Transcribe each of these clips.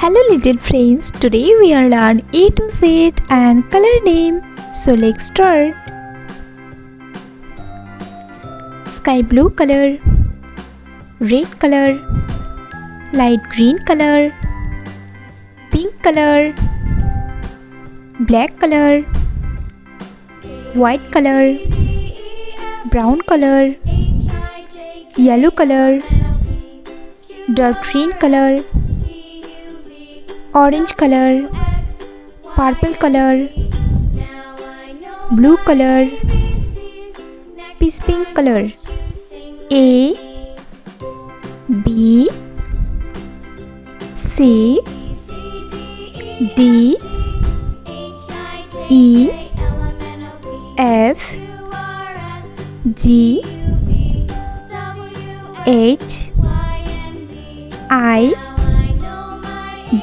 Hello little friends, today we are learn A to Z and color name. So let's start. Sky blue color, red color, light green color, pink color, black color, white color, brown color, yellow color, dark green color, orange color, purple color, blue color, peach pink color. A, B, C, D, E, F, G, H, I,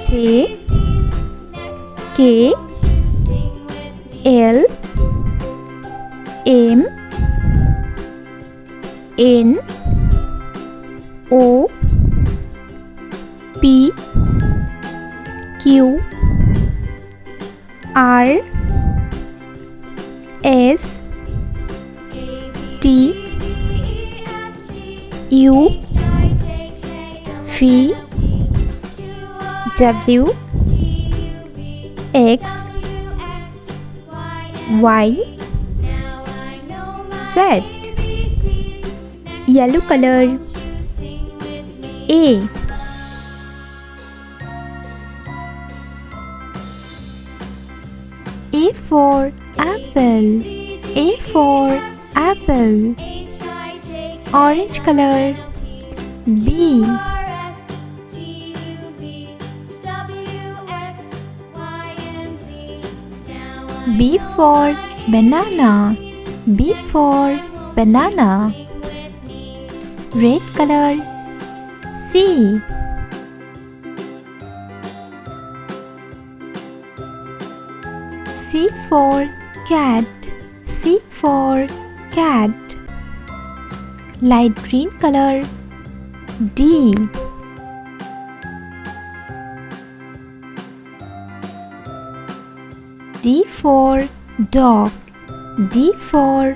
J, K, L, M, N, O, P, Q, R, S, T, U, V, W, X, Y, Z. Yellow color. A, A for apple. A for apple. Orange color. B, B for banana. B for banana. Red color. C, C for cat. C for cat. Light green color. D, D for dog. D for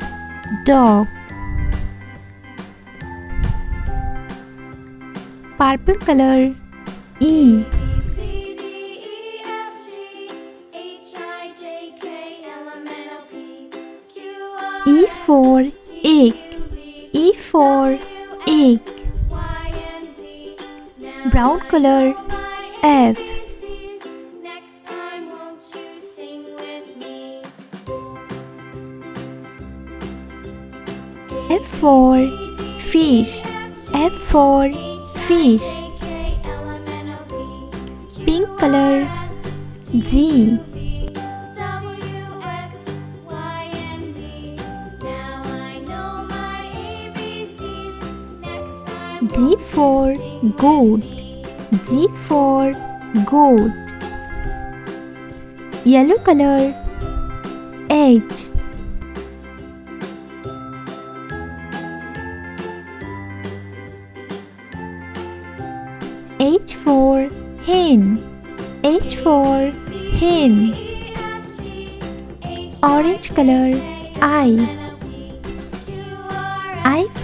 dog. Purple color. E, E for egg. E for egg. Brown color. F, F for fish. F for fish. Pink color. G, G for goat. G for goat. Yellow color. H, H for hen. H for hen. Orange color. I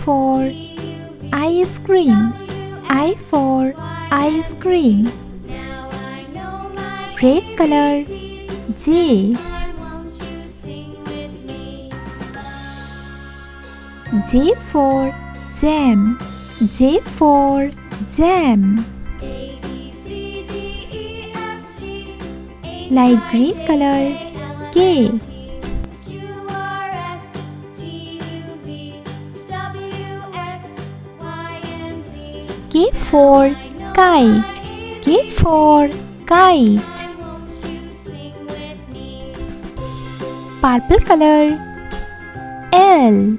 for ice cream. I for ice cream. Red color. J, J for jam. J for jam. Light green color. K, K for kite. K for kite. Purple color. L,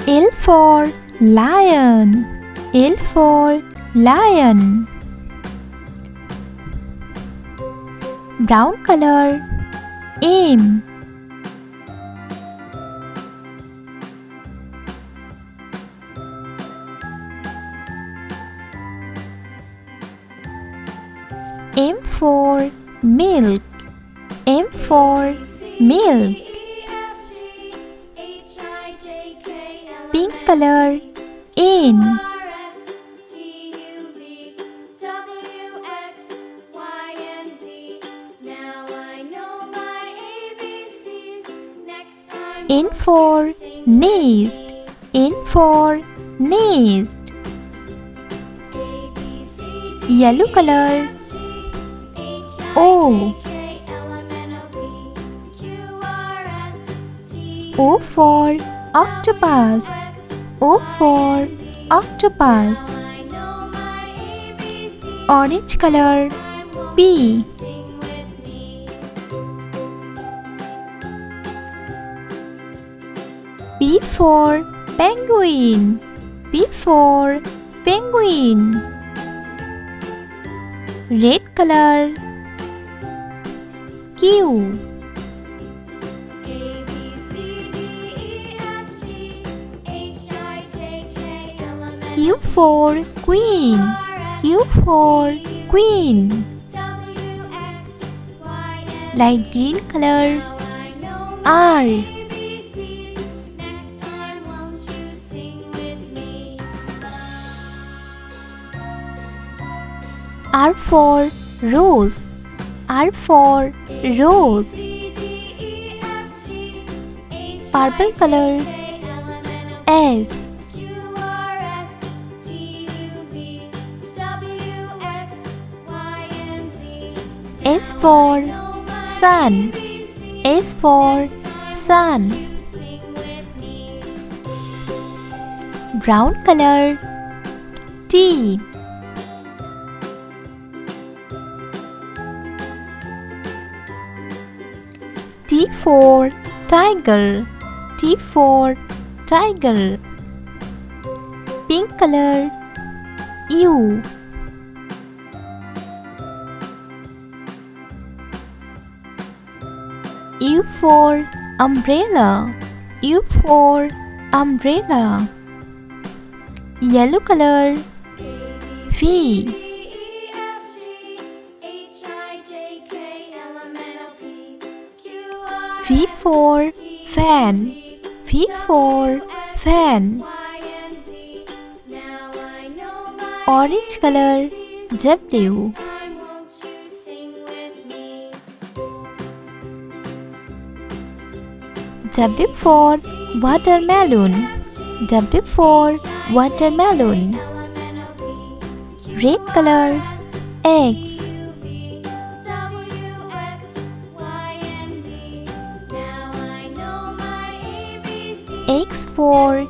L for lion. L for lion. Brown color. M, M for milk. M for milk. Pink color. N. N for nest. N for nest. Yellow color. O. O for octopus. O for octopus. Orange color. P. P for penguin. P for penguin. Red color. Q. Q for queen. Q for queen. Light green color. R. R for rose. R for rose. Purple color. S. S for sun. S for sun. Brown color. T. T for tiger. T for tiger. Pink color. U. U for umbrella. U for umbrella. Yellow color. V. V for fan. V for fan. Orange color. W. W for watermelon. W for watermelon. Red color. X. X for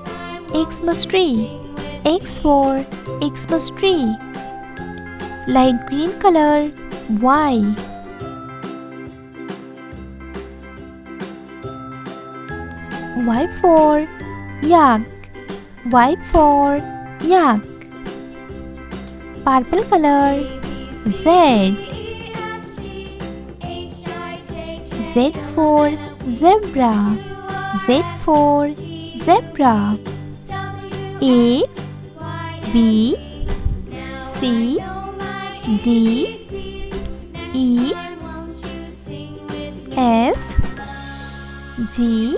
Xmas tree. X for Xmas tree. Light green color. Y. Y for yak. Y for yak. Purple color. Z. Z for zebra. Z for zebra. A, B, C, D, E, F, G,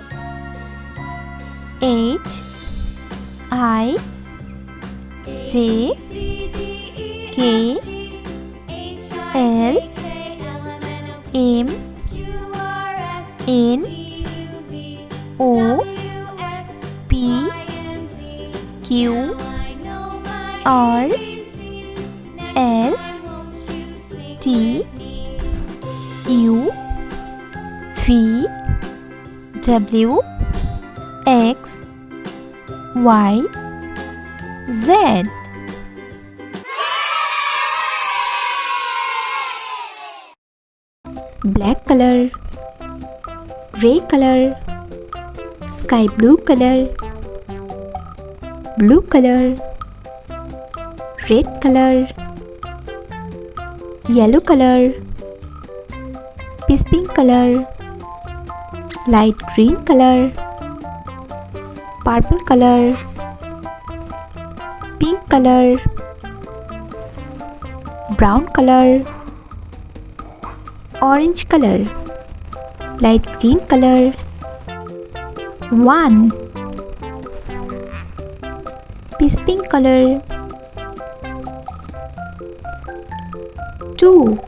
H, I, J, K, L, M, N, O, P, Q, R, S, T, U, V, W, X, Y, Z. Black color, gray color, sky blue color, blue color, red color, yellow color, peach pink color, light green color, purple color, pink color, brown color, orange color, light green color. 1. Peach pink color. 2.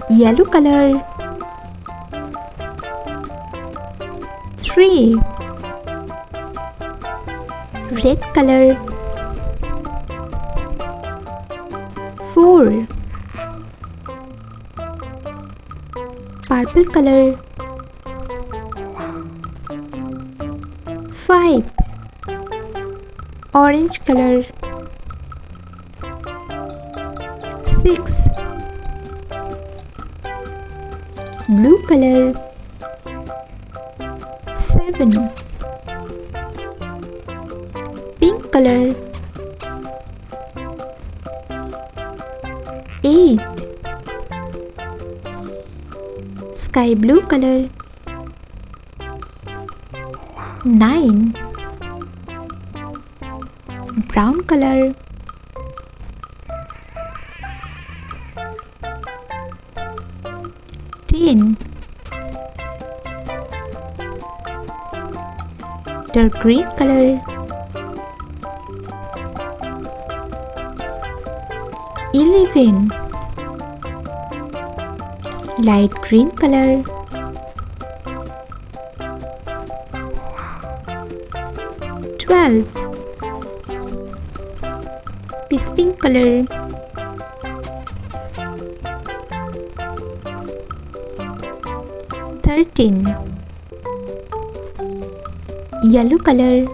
Yellow color. 3. Red color. 4. Purple color. 5. Orange color. 6. Blue color. 7. Pink color. 8. Sky blue color. 9. Brown color. 10. Dark green color. 11. Light green color. 12. Peach pink color. 13. Yellow color.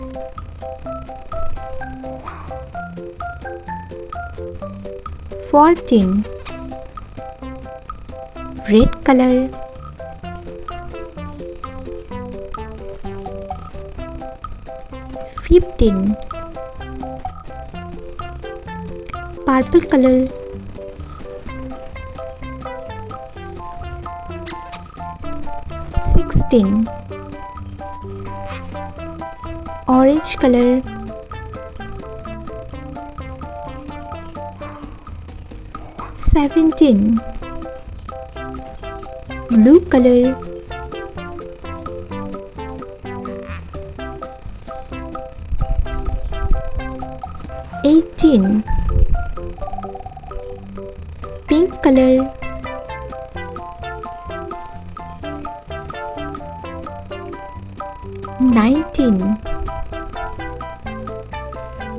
14. Red color. 15. Purple color. 16. Orange color. 17. Blue color. 18. Pink color. 19.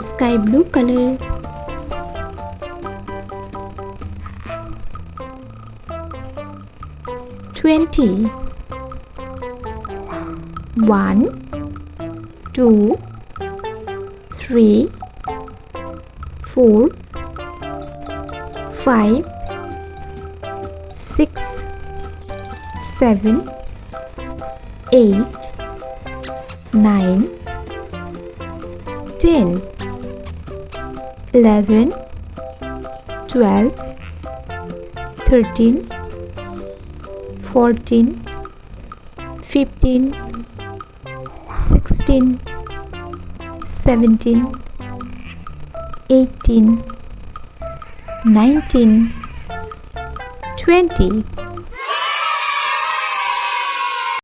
Sky blue color. 20. 1, 2, 3, 4, 5, 6, 7, 8, 9, 10, 11, 12, 13, 14, 15, 16, 17, 18, 19, 20.